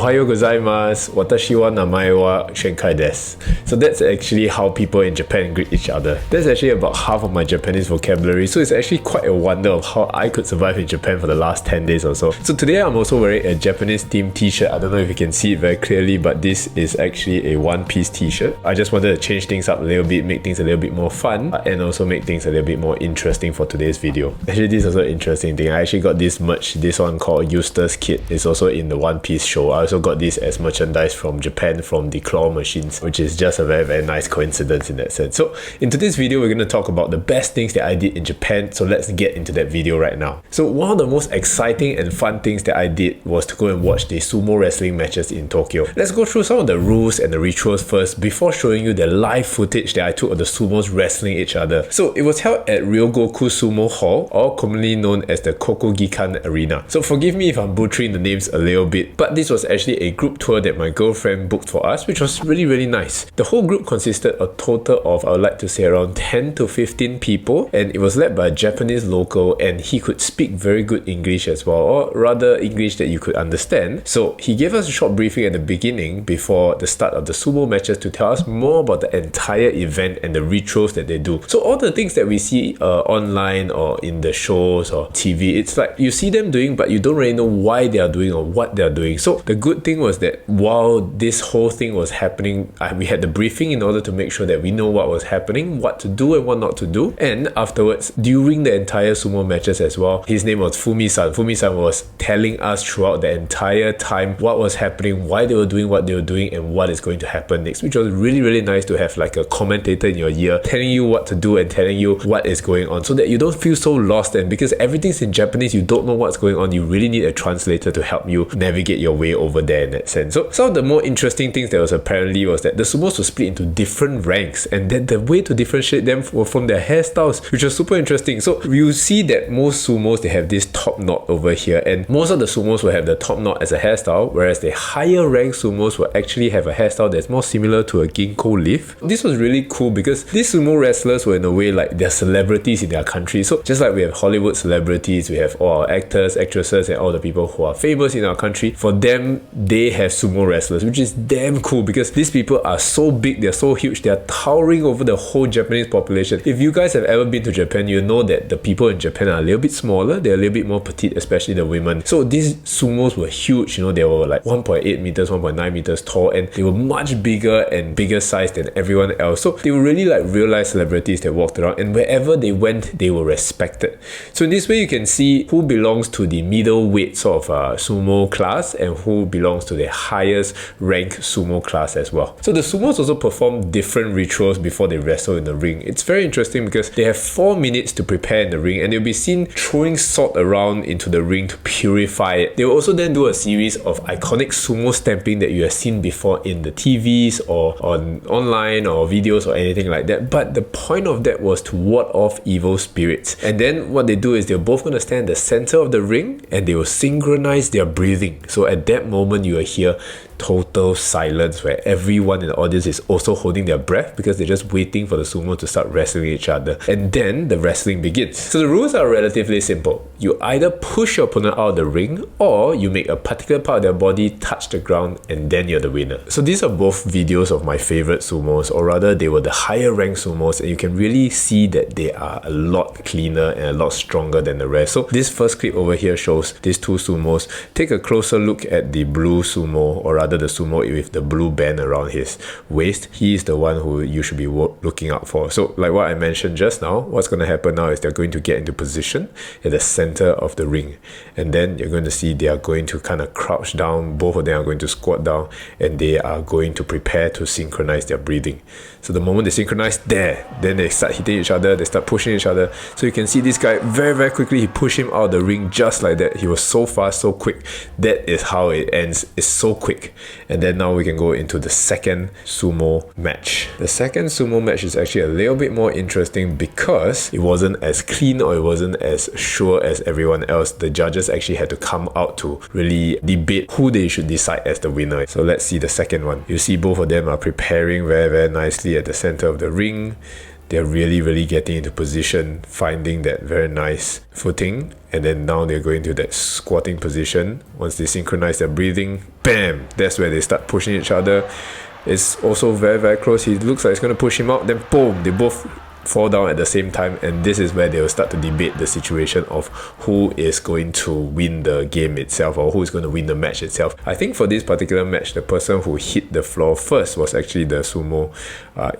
Ohayo gozaimasu, watashi wa namae wa Shenkai desu. So that's actually how people in Japan greet each other. That's actually about half of my Japanese vocabulary, so it's actually quite a wonder of how I could survive in Japan for the last 10 days or so. So today I'm also wearing a Japanese themed t-shirt. I don't know if you can see it very clearly, but this is actually a one-piece t-shirt. I just wanted to change things up a little bit, make things a little bit more fun, and also make things a little bit more interesting for today's video. Actually, this is also an interesting thing. I actually got this merch, this one called Eustace Kit. It's also in the One Piece show. I also got this as merchandise from Japan from the claw machines, which is just a very nice coincidence in that sense. So in today's video, we're going to talk about the best things that I did in Japan. So let's get into that video right now. So one of the most exciting and fun things that I did was to go and watch the sumo wrestling matches in Tokyo. Let's go through some of the rules and the rituals first before showing you the live footage that I took of the sumos wrestling each other. So it was held at Ryogoku Sumo Hall, or commonly known as the Kokogikan Arena. So forgive me if I'm butchering the names a little bit, but this was actually a group tour that my girlfriend booked for us, which was really nice. The whole group consisted a total of, I would like to say, around 10 to 15 people, and it was led by a Japanese local, and he could speak very good English as well, or rather English that you could understand. So he gave us a short briefing at the beginning before the start of the sumo matches to tell us more about the entire event and the rituals that they do. So all the things that we see online or in the shows or TV, it's like you see them doing, but you don't really know why they are doing or what they are doing. So the good thing was that while this whole thing was happening, we had the briefing in order to make sure that we know what was happening, what to do and what not to do. And afterwards, during the entire sumo matches as well, his name was Fumi-san. Fumi-san was telling us throughout the entire time what was happening, why they were doing what they were doing, and what is going to happen next, which was really nice to have like a commentator in your ear telling you what to do and telling you what is going on, so that you don't feel so lost. And because everything's in Japanese, you don't know what's going on, you really need a translator to help you navigate your way over there in that sense. So some of the more interesting things that was apparently was that the sumos were split into different ranks, and then the way to differentiate them were from their hairstyles, which was super interesting. So you see that most sumos, they have this top knot over here, and most of the sumos will have the top knot as a hairstyle, whereas the higher ranked sumos will actually have a hairstyle that's more similar to a ginkgo leaf. This was really cool because these sumo wrestlers were in a way like they're celebrities in their country. So just like we have Hollywood celebrities, we have all our actors, actresses, and all the people who are famous in our country, for them, they have sumo wrestlers, which is damn cool because these people are so big, they're so huge, they're towering over the whole Japanese population. If you guys have ever been to Japan, you know that the people in Japan are a little bit smaller, they're a little bit more petite, especially the women. So these sumos were huge, you know, they were like 1.8 meters, 1.9 meters tall, and they were much bigger and bigger size than everyone else. So they were really like real life celebrities that walked around, and wherever they went, they were respected. So in this way, you can see who belongs to the middleweight sort of sumo class and who belongs to the highest rank sumo class as well. So the sumos also perform different rituals before they wrestle in the ring. It's very interesting because they have 4 minutes to prepare in the ring, and they'll be seen throwing salt around into the ring to purify it. They will also then do a series of iconic sumo stamping that you have seen before in the TVs or online or videos or anything like that. But the point of that was to ward off evil spirits. And then what they do is they're both going to stand in the center of the ring, and they will synchronize their breathing. So at that moment, you will hear total silence where everyone in the audience is also holding their breath because they're just waiting for the sumo to start wrestling each other, and then the wrestling begins. So the rules are relatively simple. You either push your opponent out of the ring, or you make a particular part of their body touch the ground, and then you're the winner. So these are both videos of my favorite sumos, or rather they were the higher ranked sumos, and you can really see that they are a lot cleaner and a lot stronger than the rest. So this first clip over here shows these two sumos. Take a closer look at the blue sumo, or rather the sumo with the blue band around his waist. He is the one who you should be looking out for. So like what I mentioned just now, what's going to happen now is they're going to get into position at the center of the ring, and then you're going to see they are going to kind of crouch down. Both of them are going to squat down, and they are going to prepare to synchronize their breathing. So the moment they synchronize, then they start hitting each other, they start pushing each other. So you can see this guy very quickly, he pushed him out of the ring just like that. He was so fast, so quick. That is how it ends. It's so quick. And then now we can go into the second sumo match. The second sumo match is actually a little bit more interesting because it wasn't as clean, or it wasn't as sure as everyone else. The judges actually had to come out to really debate who they should decide as the winner. So let's see the second one. You see both of them are preparing very nicely at the center of the ring. they're really getting into position, finding that very nice footing, and then now they're going to that squatting position. Once they synchronize their breathing, bam, that's where they start pushing each other. It's also very close. He looks like it's going to push him out, then boom, they both fall down at the same time, and this is where they will start to debate the situation of who is going to win the game itself, or who is going to win the match itself. I think for this particular match, the person who hit the floor first was actually the sumo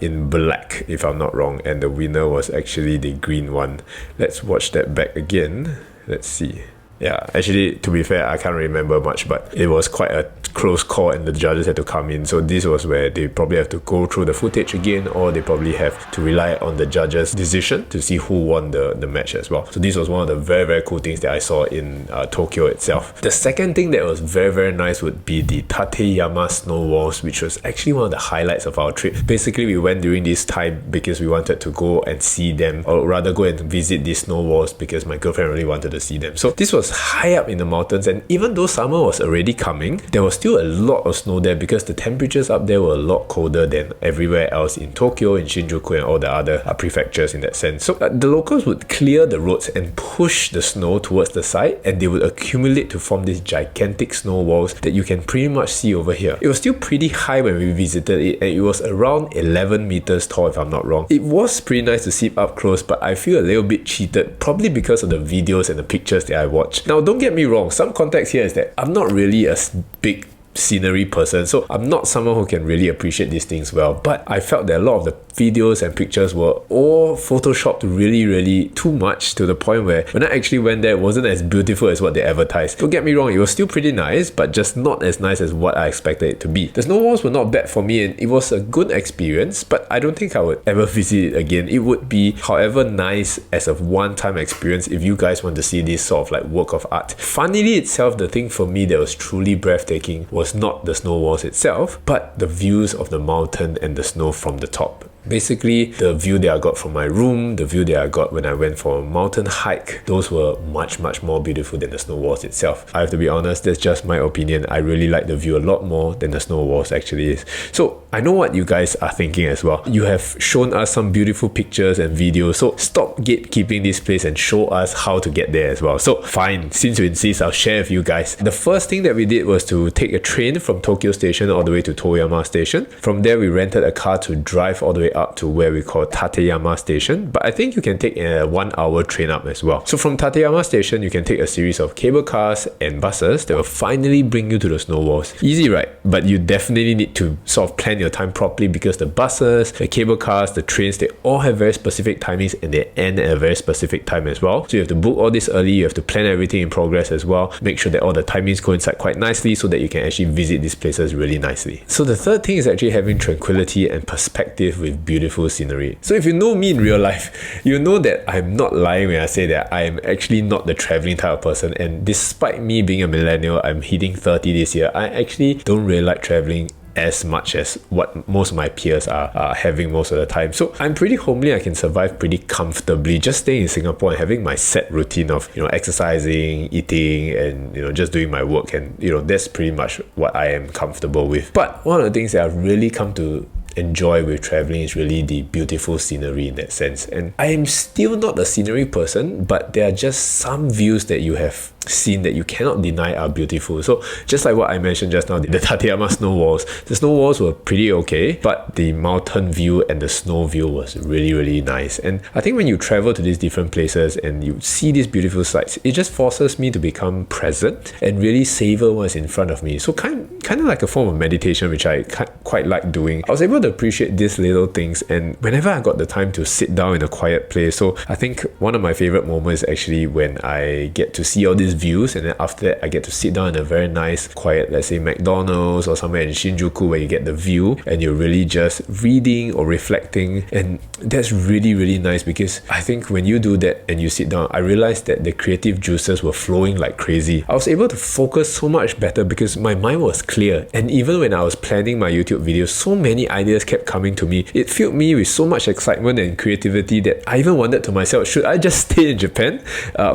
in black, if I'm not wrong, and the winner was actually the green one. Let's watch that back again. Let's see. Yeah, actually, to be fair, I can't remember much, but it was quite a close call and the judges had to come in. So this was where they probably have to go through the footage again, or they probably have to rely on the judges' decision to see who won the match as well. So this was one of the very cool things that I saw in Tokyo itself. The second thing that was very nice would be the Tateyama Snow walls, which was actually one of the highlights of our trip. Basically, we went during this time because we wanted to go and see them, or rather go and visit these snow walls because my girlfriend really wanted to see them. So this was high up in the mountains, and even though summer was already coming, there was still a lot of snow there because the temperatures up there were a lot colder than everywhere else in Tokyo, in Shinjuku, and all the other prefectures in that sense. So the locals would clear the roads and push the snow towards the side, and they would accumulate to form these gigantic snow walls that you can pretty much see over here. It was still pretty high when we visited it, and it was around 11 meters tall, if I'm not wrong. It was pretty nice to see up close, but I feel a little bit cheated, probably because of the videos and the pictures that I watched. Now, don't get me wrong, some context here is that I'm not really a big scenery person, so I'm not someone who can really appreciate these things well, but I felt that a lot of the videos and pictures were all photoshopped really too much, to the point where when I actually went there, it wasn't as beautiful as what they advertised. Don't get me wrong, it was still pretty nice, but just not as nice as what I expected it to be. The snow walls were not bad for me, and it was a good experience, but I don't think I would ever visit it again. It would be, however, nice as a one-time experience if you guys want to see this sort of like work of art. Funnily itself, the thing for me that was truly breathtaking was not the snow walls itself, but the views of the mountain and the snow from the top. Basically, the view that I got from my room, the view that I got when I went for a mountain hike, those were much more beautiful than the snow walls itself. I have to be honest, that's just my opinion. I really like the view a lot more than the snow walls actually is. So I know what you guys are thinking as well. You have shown us some beautiful pictures and videos, so stop gatekeeping this place and show us how to get there as well. So fine, since you insist, I'll share with you guys. The first thing that we did was to take a train from Tokyo Station all the way to Toyama Station. From there, we rented a car to drive all the way up to where we call Tateyama Station, but I think you can take a 1-hour train up as well. So from Tateyama Station, you can take a series of cable cars and buses that will finally bring you to the snow walls. Easy, right? But you definitely need to sort of plan your time properly, because the buses, the cable cars, the trains, they all have very specific timings and they end at a very specific time as well. So you have to book all this early, you have to plan everything in progress as well, make sure that all the timings coincide quite nicely so that you can actually visit these places really nicely. So the third thing is actually having tranquility and perspective with beautiful scenery. So if you know me in real life, you know that I'm not lying when I say that I am actually not the traveling type of person, and despite me being a millennial, I'm hitting 30 this year, I actually don't really like traveling as much as what most of my peers are having most of the time. So I'm pretty homely, I can survive pretty comfortably just staying in Singapore and having my set routine of, exercising, eating, and just doing my work, and that's pretty much what I am comfortable with. But one of the things that I've really come to enjoy with traveling is really the beautiful scenery in that sense. And I am still not a scenery person, but there are just some views that you have seen that you cannot deny are beautiful. So just like what I mentioned just now, the Tateyama snow walls, the snow walls were pretty okay, but the mountain view and the snow view was really nice. And I think when you travel to these different places and you see these beautiful sights, it just forces me to become present and really savor what's in front of me. So kind of like a form of meditation, which I quite like doing. I was able to appreciate these little things, and whenever I got the time to sit down in a quiet place. So I think one of my favorite moments is actually when I get to see all these views, and then after that I get to sit down in a very nice quiet, let's say McDonald's or somewhere in Shinjuku, where you get the view and you're really just reading or reflecting. And that's really nice, because I think when you do that and you sit down, I realized that the creative juices were flowing like crazy. I was able to focus so much better because my mind was clear, and even when I was planning my YouTube videos, so many ideas kept coming to me. It filled me with so much excitement and creativity that I even wondered to myself, should I just stay in Japan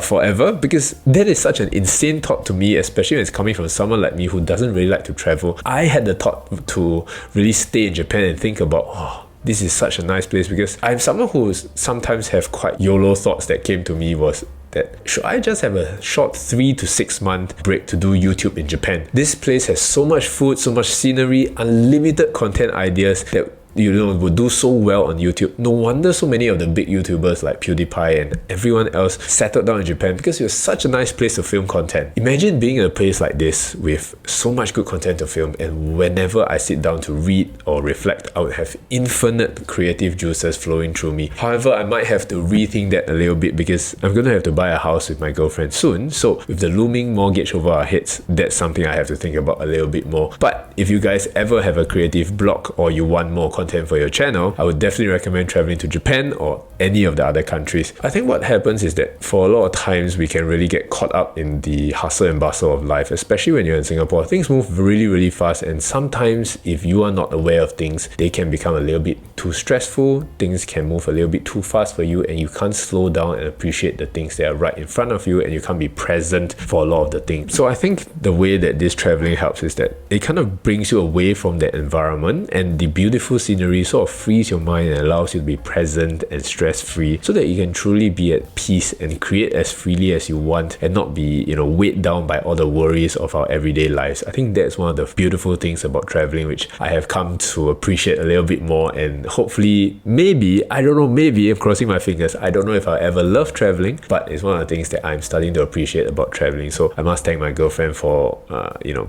forever? Because that is such an insane thought to me, especially when it's coming from someone like me who doesn't really like to travel. I had the thought to really stay in Japan and think about, this is such a nice place, because I'm someone who sometimes have quite YOLO thoughts that came to me was that should I just have a short 3 to 6 month break to do YouTube in Japan? This place has so much food, so much scenery, unlimited content ideas that would do so well on YouTube. No wonder so many of the big YouTubers like PewDiePie and everyone else settled down in Japan, because it was such a nice place to film content. Imagine being in a place like this with so much good content to film, and whenever I sit down to read or reflect, I would have infinite creative juices flowing through me. However, I might have to rethink that a little bit, because I'm going to have to buy a house with my girlfriend soon. So with the looming mortgage over our heads, that's something I have to think about a little bit more. But if you guys ever have a creative block or you want more content for your channel, I would definitely recommend traveling to Japan or any of the other countries. I think what happens is that for a lot of times we can really get caught up in the hustle and bustle of life, especially when you're in Singapore. Things move really, really fast, and sometimes if you are not aware of things, they can become a little bit too stressful. Things can move a little bit too fast for you, and you can't slow down and appreciate the things that are right in front of you, and you can't be present for a lot of the things. So I think the way that this traveling helps is that it kind of brings you away from that environment, and the beautiful scenery sort of frees your mind and allows you to be present and stress-free, so that you can truly be at peace and create as freely as you want, and not be, weighed down by all the worries of our everyday lives. I think that's one of the beautiful things about traveling, which I have come to appreciate a little bit more, and hopefully, maybe, I don't know, maybe, I'm crossing my fingers, I don't know if I'll ever love traveling, but it's one of the things that I'm starting to appreciate about traveling. So I must thank my girlfriend for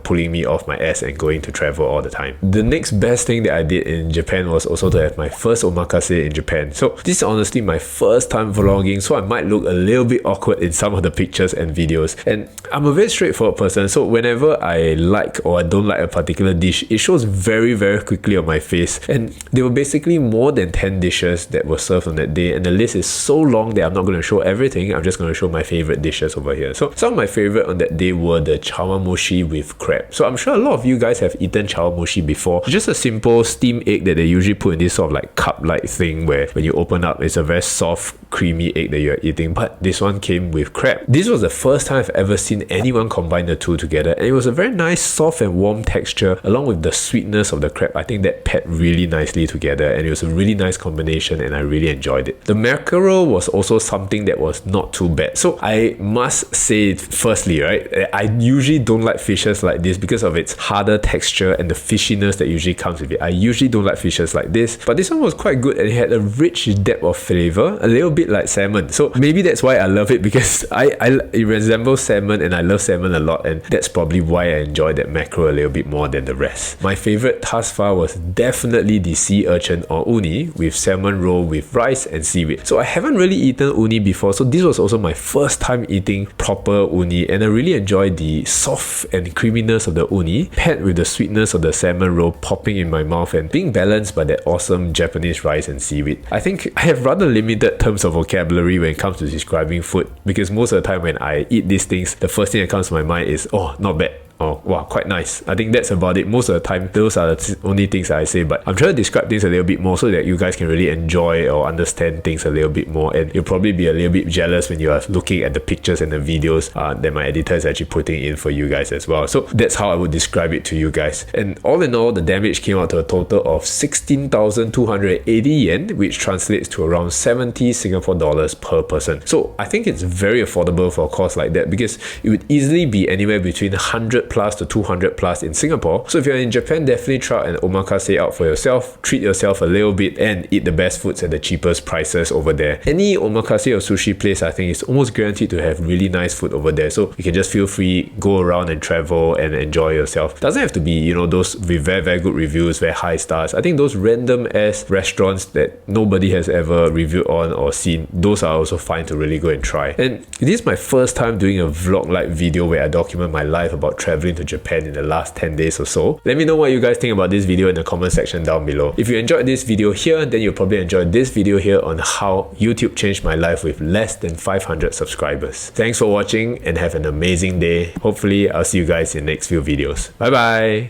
pulling me off my ass and going to travel all the time. The next best thing that I did in Japan was also to have my first omakase in Japan. So this is honestly my first time vlogging, so I might look a little bit awkward in some of the pictures and videos. And I'm a very straightforward person, so whenever I like or I don't like a particular dish, it shows very, very quickly on my face. And there were basically more than 10 dishes that were served on that day, and the list is so long that I'm not going to show everything. I'm just going to show my favorite dishes over here. So some of my favorite on that day were the chawanmushi with crab. So I'm sure a lot of you guys have eaten chawanmushi before. It's just a simple steamed egg that they usually put in this sort of like cup-like thing, where when you open up, it's a very soft, creamy egg that you're eating. But this one came with crab. This was the first time I've ever seen anyone combine the two together, and it was a very nice, soft and warm texture, along with the sweetness of the crab. I think that paired really nicely together, and it was a really nice combination, and I really enjoyed it. The mackerel was also something that was not too bad. So I must say, firstly, right, I usually don't like fishes like this because of its harder texture and the fishiness that usually comes with it. I usually don't like fishes like this, but this one was quite good, and it had a rich depth of flavor, a little bit like salmon. So maybe that's why I love it, because it resembles salmon, and I love salmon a lot, and that's probably why I enjoy that mackerel a little bit more than the rest. My favorite thus far was definitely the sea urchin or uni with salmon roll with rice and seaweed. So I haven't really eaten uni before, so this was also my first time eating proper uni, and I really enjoyed the soft and creaminess of the uni paired with the sweetness of the salmon roll popping in my mouth and being balanced by that awesome Japanese rice and seaweed. I think I have rather limited terms of vocabulary when it comes to describing food, because most of the time when I eat these things, the first thing that comes to my mind is, oh, not bad. Oh, wow, quite nice. I think that's about it. Most of the time, those are the only things that I say, but I'm trying to describe things a little bit more so that you guys can really enjoy or understand things a little bit more, and you'll probably be a little bit jealous when you are looking at the pictures and the videos that my editor is actually putting in for you guys as well. So that's how I would describe it to you guys. And all in all, the damage came out to a total of 16,280 yen, which translates to around 70 Singapore dollars per person. So I think it's very affordable for a cost like that, because it would easily be anywhere between 100 plus to 200 plus in Singapore. So if you're in Japan, definitely try an omakase out for yourself, treat yourself a little bit, and eat the best foods at the cheapest prices over there. Any omakase or sushi place, I think, is almost guaranteed to have really nice food over there, so you can just feel free, go around and travel and enjoy yourself. Doesn't have to be, those with very, very good reviews, very high stars. I think those random ass restaurants that nobody has ever reviewed on or seen, those are also fine to really go and try. And this is my first time doing a vlog-like video where I document my life about traveling to Japan in the last 10 days or so. Let me know what you guys think about this video in the comment section down below. If you enjoyed this video here, then you'll probably enjoy this video here on how YouTube changed my life with less than 500 subscribers. Thanks for watching and have an amazing day. Hopefully, I'll see you guys in the next few videos. Bye bye!